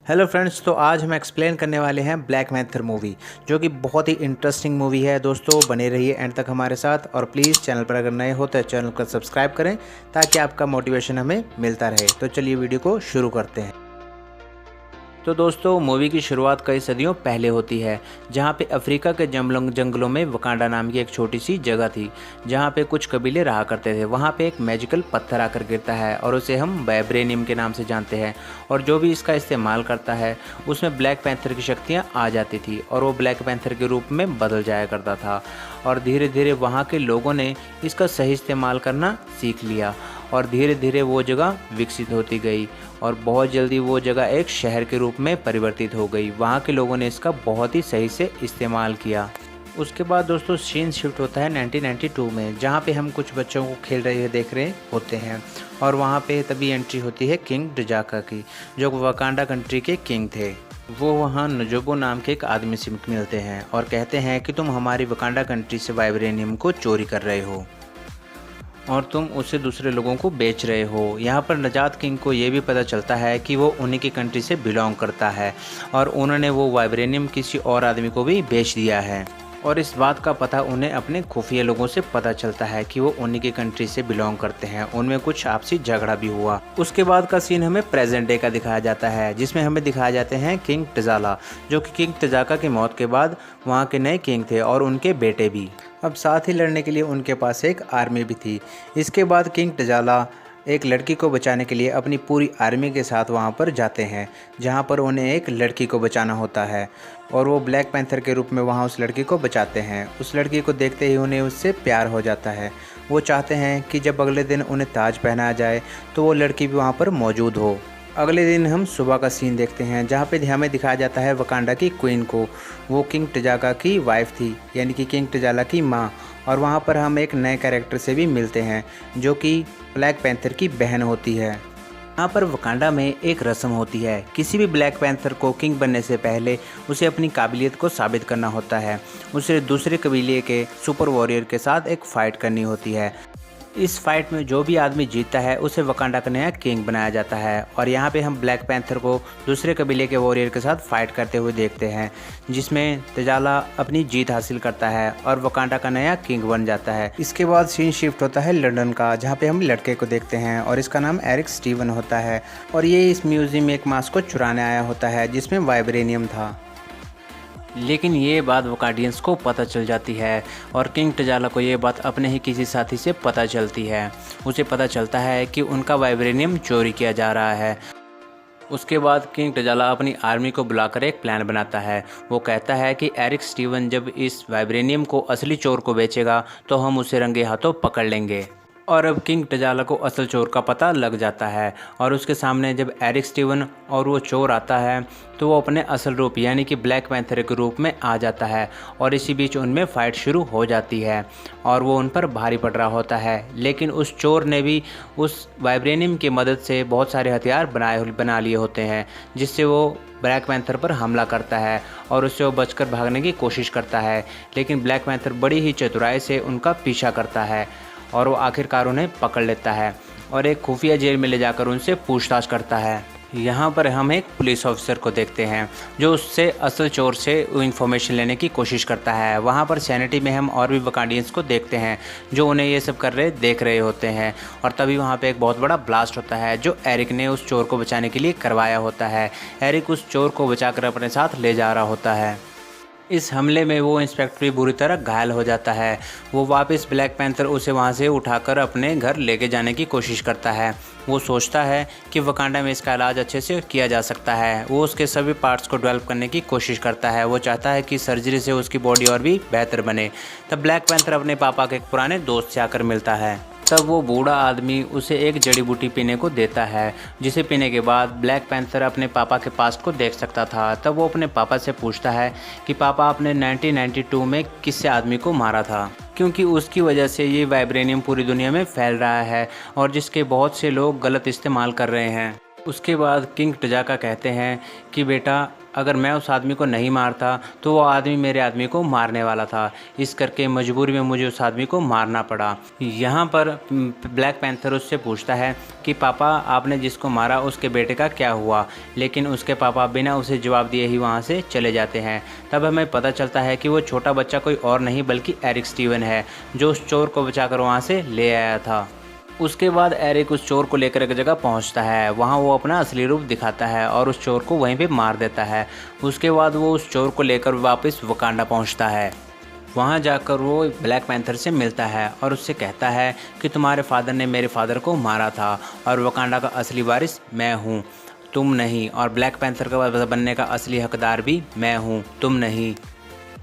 Hello friends, तो आज हम एक्सप्लेन करने वाले हैं ब्लैक पैंथर मूवी, जो कि बहुत ही इंटरेस्टिंग मूवी है। दोस्तों बने रहिए एंड तक हमारे साथ, और प्लीज़ चैनल पर अगर नए हो तो चैनल को सब्सक्राइब करें ताकि आपका मोटिवेशन हमें मिलता रहे। तो चलिए वीडियो को शुरू करते हैं। तो दोस्तों मूवी की शुरुआत कई सदियों पहले होती है, जहाँ पे अफ्रीका के जंगलों में वकांडा नाम की एक छोटी सी जगह थी, जहाँ पे कुछ कबीले रहा करते थे। वहाँ पे एक मैजिकल पत्थर आकर गिरता है और उसे हम वाइब्रेनियम के नाम से जानते हैं, और जो भी इसका इस्तेमाल करता है उसमें ब्लैक पैंथर की शक्तियाँ आ जाती थी और वो ब्लैक पैंथर के रूप में बदल जाया करता था। और धीरे धीरे वहाँ के लोगों ने इसका सही इस्तेमाल करना सीख लिया और धीरे धीरे वो जगह विकसित होती गई और बहुत जल्दी वो जगह एक शहर के रूप में परिवर्तित हो गई। वहाँ के लोगों ने इसका बहुत ही सही से इस्तेमाल किया। उसके बाद दोस्तों सीन शिफ्ट होता है 1992 में, जहाँ पे हम कुछ बच्चों को खेल रहे हुए देख रहे होते हैं, और वहाँ पे तभी एंट्री होती है किंग टजाका की, जो वकांडा कंट्री के किंग थे। वो वहाँ नजोबो नाम के एक आदमी से मिलते हैं और कहते हैं कि तुम हमारी वकांडा कंट्री से वाइब्रेनियम को चोरी कर रहे हो और तुम उसे दूसरे लोगों को बेच रहे हो। यहाँ पर नजात किंग को ये भी पता चलता है कि वो उन्हीं की कंट्री से बिलोंग करता है और उन्होंने वो वाइब्रेनियम किसी और आदमी को भी बेच दिया है, और इस बात का पता उन्हें अपने खुफिया लोगों से पता चलता है कि वो उन्हीं की कंट्री से बिलोंग करते हैं। उनमें कुछ आपसी झगड़ा भी हुआ। उसके बाद का सीन हमें प्रेजेंट डे का दिखाया जाता है, जिसमें हमें दिखाया जाते हैं किंग टजाला, जो कि किंग टजाका की मौत के बाद वहाँ के नए किंग थे और उनके बेटे भी। अब साथ ही लड़ने के लिए उनके पास एक आर्मी भी थी। इसके बाद किंग टजाला एक लड़की को बचाने के लिए अपनी पूरी आर्मी के साथ वहाँ पर जाते हैं, जहाँ पर उन्हें एक लड़की को बचाना होता है, और वो ब्लैक पैंथर के रूप में वहाँ उस लड़की को बचाते हैं। उस लड़की को देखते ही उन्हें उससे प्यार हो जाता है। वो चाहते हैं कि जब अगले दिन उन्हें ताज पहनाया जाए तो वो लड़की भी वहाँ पर मौजूद हो। अगले दिन हम सुबह का सीन देखते हैं, जहाँ पे हमें दिखाया जाता है वकांडा की क्वीन को। वो किंग टजाका की वाइफ थी, यानी कि किंग टजाला की माँ, और वहाँ पर हम एक नए कैरेक्टर से भी मिलते हैं जो कि ब्लैक पैंथर की बहन होती है। यहाँ पर वकांडा में एक रस्म होती है, किसी भी ब्लैक पैंथर को किंग बनने से पहले उसे अपनी काबिलियत को साबित करना होता है। उसे दूसरे कबीले के सुपर वॉरियर के साथ एक फ़ाइट करनी होती है। इस फाइट में जो भी आदमी जीतता है उसे वकांडा का नया किंग बनाया जाता है, और यहाँ पे हम ब्लैक पैंथर को दूसरे कबीले के वॉरियर के साथ फाइट करते हुए देखते हैं, जिसमें तजाला अपनी जीत हासिल करता है और वकांडा का नया किंग बन जाता है। इसके बाद सीन शिफ्ट होता है लंदन का, जहाँ पे हम लड़के को देखते हैं और इसका नाम एरिक स्टीवन होता है, और ये इस म्यूजियम में एक मास्क को चुराने आया होता है जिसमें वाइब्रेनियम था। लेकिन ये बात वकांडियंस को पता चल जाती है और किंग टजाला को ये बात अपने ही किसी साथी से पता चलती है। उसे पता चलता है कि उनका वाइब्रेनियम चोरी किया जा रहा है। उसके बाद किंग टजाला अपनी आर्मी को बुलाकर एक प्लान बनाता है। वो कहता है कि एरिक स्टीवन जब इस वाइब्रेनियम को असली चोर को बेचेगा तो हम उसे रंगे हाथों पकड़ लेंगे। और अब किंग टजाला को असल चोर का पता लग जाता है, और उसके सामने जब एरिक स्टीवन और वो चोर आता है तो वो अपने असल रूप यानी कि ब्लैक पैंथर के रूप में आ जाता है, और इसी बीच उनमें फ़ाइट शुरू हो जाती है और वो उन पर भारी पड़ रहा होता है। लेकिन उस चोर ने भी उस वाइब्रेनियम की मदद से बहुत सारे हथियार बना लिए होते हैं, जिससे वो ब्लैक पैंथर पर हमला करता है और उससे वो बचकर भागने की कोशिश करता है। लेकिन ब्लैक पैंथर बड़ी ही चतुराई से उनका पीछा करता है और वो आखिरकार उन्हें पकड़ लेता है और एक खुफिया जेल में ले जाकर उनसे पूछताछ करता है। यहाँ पर हम एक पुलिस ऑफिसर को देखते हैं जो उससे असल चोर से इन्फॉर्मेशन लेने की कोशिश करता है। वहाँ पर सैनिटी में हम और भी वकांडियंस को देखते हैं जो उन्हें ये सब देख रहे होते हैं, और तभी वहाँ पे एक बहुत बड़ा ब्लास्ट होता है जो एरिक ने उस चोर को बचाने के लिए करवाया होता है। एरिक उस चोर को बचाकर अपने साथ ले जा रहा होता है। इस हमले में वो इंस्पेक्टर भी बुरी तरह घायल हो जाता है। वो वापस ब्लैक पैंथर उसे वहाँ से उठाकर अपने घर लेके जाने की कोशिश करता है। वो सोचता है कि वकांडा में इसका इलाज अच्छे से किया जा सकता है। वो उसके सभी पार्ट्स को डेवलप करने की कोशिश करता है। वो चाहता है कि सर्जरी से उसकी बॉडी और भी बेहतर बने। तब ब्लैक पैंथर अपने पापा के एक पुराने दोस्त से आकर मिलता है। तब वो बूढ़ा आदमी उसे एक जड़ी बूटी पीने को देता है, जिसे पीने के बाद ब्लैक पैंथर अपने पापा के पास्ट को देख सकता था। तब वो अपने पापा से पूछता है कि पापा आपने 1992 में किस आदमी को मारा था, क्योंकि उसकी वजह से ये वाइब्रेनियम पूरी दुनिया में फैल रहा है और जिसके बहुत से लोग गलत इस्तेमाल कर रहे हैं। उसके बाद किंग टजाका कहते हैं कि बेटा अगर मैं उस आदमी को नहीं मारता तो वो आदमी मेरे आदमी को मारने वाला था, इस करके मजबूरी में मुझे उस आदमी को मारना पड़ा। यहाँ पर ब्लैक पैंथर उससे पूछता है कि पापा आपने जिसको मारा उसके बेटे का क्या हुआ, लेकिन उसके पापा बिना उसे जवाब दिए ही वहाँ से चले जाते हैं। तब हमें पता चलता है कि वो छोटा बच्चा कोई और नहीं बल्कि एरिक स्टीवन है, जो उस चोर को बचाकर वहाँ से ले आया था। उसके बाद एरिक उस चोर को लेकर एक जगह पहुंचता है, वहां वो अपना असली रूप दिखाता है और उस चोर को वहीं पे मार देता है। उसके बाद वो उस चोर को लेकर वापस वकांडा पहुंचता है। वहां जाकर वो ब्लैक पैंथर से मिलता है और उससे कहता है कि तुम्हारे फादर ने मेरे फादर को मारा था और वकांडा का असली वारिस मैं हूँ, तुम नहीं, और ब्लैक पैंथर का बनने का असली हकदार भी मैं हूँ, तुम नहीं।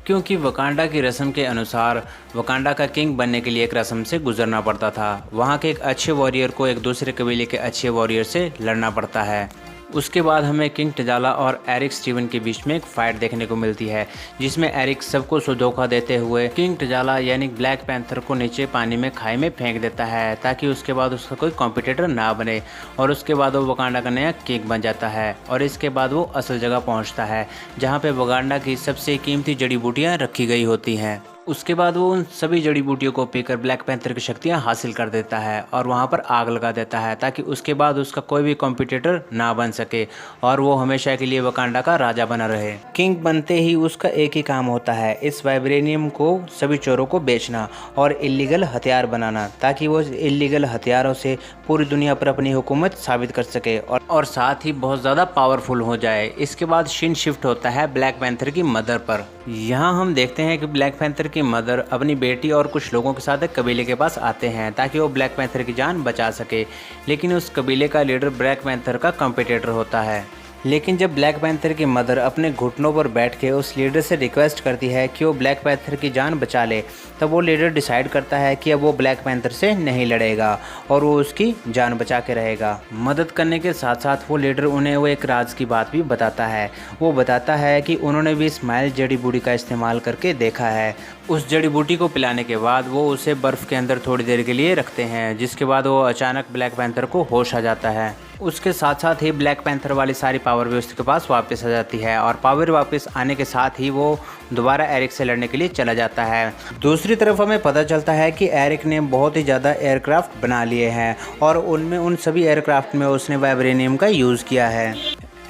क्योंकि वकांडा की रस्म के अनुसार वकांडा का किंग बनने के लिए एक रस्म से गुजरना पड़ता था। वहाँ के एक अच्छे वॉरियर को एक दूसरे कबीले के अच्छे वॉरियर से लड़ना पड़ता है। उसके बाद हमें किंग टजाला और एरिक स्टीवन के बीच में एक फाइट देखने को मिलती है, जिसमें एरिक सबको धोखा देते हुए किंग टजाला यानी ब्लैक पैंथर को नीचे पानी में खाई में फेंक देता है ताकि उसके बाद उसका कोई कॉम्पिटिटर ना बने, और उसके बाद वो वकांडा का नया किंग बन जाता है। और इसके बाद वो असल जगह पहुंचता है जहां पे वकांडा की सबसे कीमती जड़ी बूटियां रखी गई होती हैं। उसके बाद वो उन सभी जड़ी बूटियों को पीकर ब्लैक पैंथर की शक्तियां हासिल कर देता है और वहां पर आग लगा देता है ताकि उसके बाद उसका कोई भी कॉम्पिटिटर ना बन सके और वो हमेशा के लिए वकांडा का राजा बना रहे। किंग बनते ही उसका एक ही काम होता है, इस वाइब्रेनियम को सभी चोरों को बेचना और इलीगल हथियार बनाना, ताकि वो इलीगल हथियारों से पूरी दुनिया पर अपनी हुकूमत साबित कर सके और साथ ही बहुत ज़्यादा पावरफुल हो जाए। इसके बाद शिन शिफ्ट होता है ब्लैक पैंथर की मदर पर। यहाँ हम देखते हैं कि ब्लैक पैंथर की मदर अपनी बेटी और कुछ लोगों के साथ एक कबीले के पास आते हैं ताकि वो ब्लैक पैंथर की जान बचा सके, लेकिन उस कबीले का लीडर ब्लैक पैंथर का कॉम्पिटिटर होता है। लेकिन जब ब्लैक पैंथर की मदर अपने घुटनों पर बैठ के उस लीडर से रिक्वेस्ट करती है कि वो ब्लैक पैंथर की जान बचा ले, तब वो लीडर डिसाइड करता है कि अब वो ब्लैक पैंथर से नहीं लड़ेगा और वो उसकी जान बचा के रहेगा। मदद करने के साथ साथ वो लीडर उन्हें वो एक राज की बात भी बताता है। वो बताता है कि उन्होंने भी स्माइल जड़ी बूटी का इस्तेमाल करके देखा है। उस जड़ी बूटी को पिलाने के बाद वो उसे बर्फ़ के अंदर थोड़ी देर के लिए रखते हैं, जिसके बाद वो अचानक ब्लैक पैंथर को होश आ जाता है। उसके साथ साथ ही ब्लैक पैंथर वाली सारी पावर भी उसके पास वापस आ जाती है और पावर वापस आने के साथ ही वो दोबारा एरिक से लड़ने के लिए चला जाता है। दूसरी तरफ हमें पता चलता है कि एरिक ने बहुत ही ज़्यादा एयरक्राफ्ट बना लिए हैं और उनमें उन सभी एयरक्राफ्ट में उसने वाइब्रेनियम का यूज़ किया है।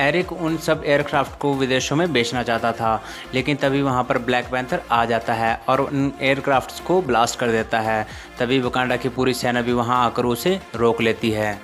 एरिक उन सब एयरक्राफ्ट को विदेशों में बेचना चाहता था, लेकिन तभी वहां पर ब्लैक पैंथर आ जाता है और उन एयरक्राफ्ट्स को ब्लास्ट कर देता है। तभी वकांडा की पूरी सेना भी वहां आकर उसे रोक लेती है।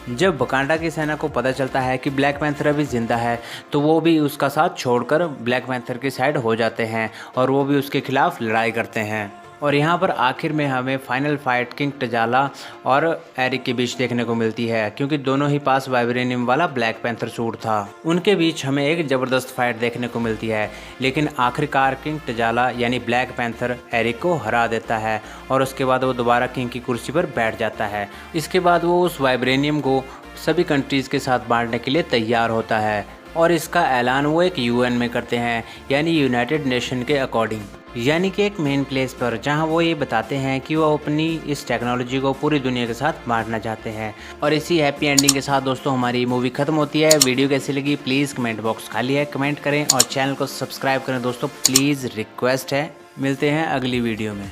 जब वकांडा की सेना को पता चलता है कि ब्लैक पैंथर अभी जिंदा है, तो वो भी उसका साथ छोड़कर ब्लैक पैंथर की साइड हो जाते हैं और वो भी उसके खिलाफ लड़ाई करते हैं। और यहाँ पर आखिर में हमें फाइनल फाइट किंग टजाला और एरिक के बीच देखने को मिलती है, क्योंकि दोनों ही पास वाइब्रेनियम वाला ब्लैक पैंथर सूट था। उनके बीच हमें एक ज़बरदस्त फाइट देखने को मिलती है, लेकिन आखिरकार किंग टजाला यानी ब्लैक पैंथर एरिक को हरा देता है और उसके बाद वो दोबारा किंग की कुर्सी पर बैठ जाता है। इसके बाद वो उस वाइब्रेनियम को सभी कंट्रीज़ के साथ बांटने के लिए तैयार होता है और इसका ऐलान वो एक यूएन में करते हैं, यानी यूनाइटेड नेशन के अकॉर्डिंग, यानी कि एक मेन प्लेस पर, जहां वो ये बताते हैं कि वो अपनी इस टेक्नोलॉजी को पूरी दुनिया के साथ बांटना चाहते हैं। और इसी हैप्पी एंडिंग के साथ दोस्तों हमारी मूवी खत्म होती है। वीडियो कैसी लगी प्लीज़ कमेंट बॉक्स खाली है, कमेंट करें और चैनल को सब्सक्राइब करें दोस्तों, प्लीज़ रिक्वेस्ट है। मिलते हैं अगली वीडियो में।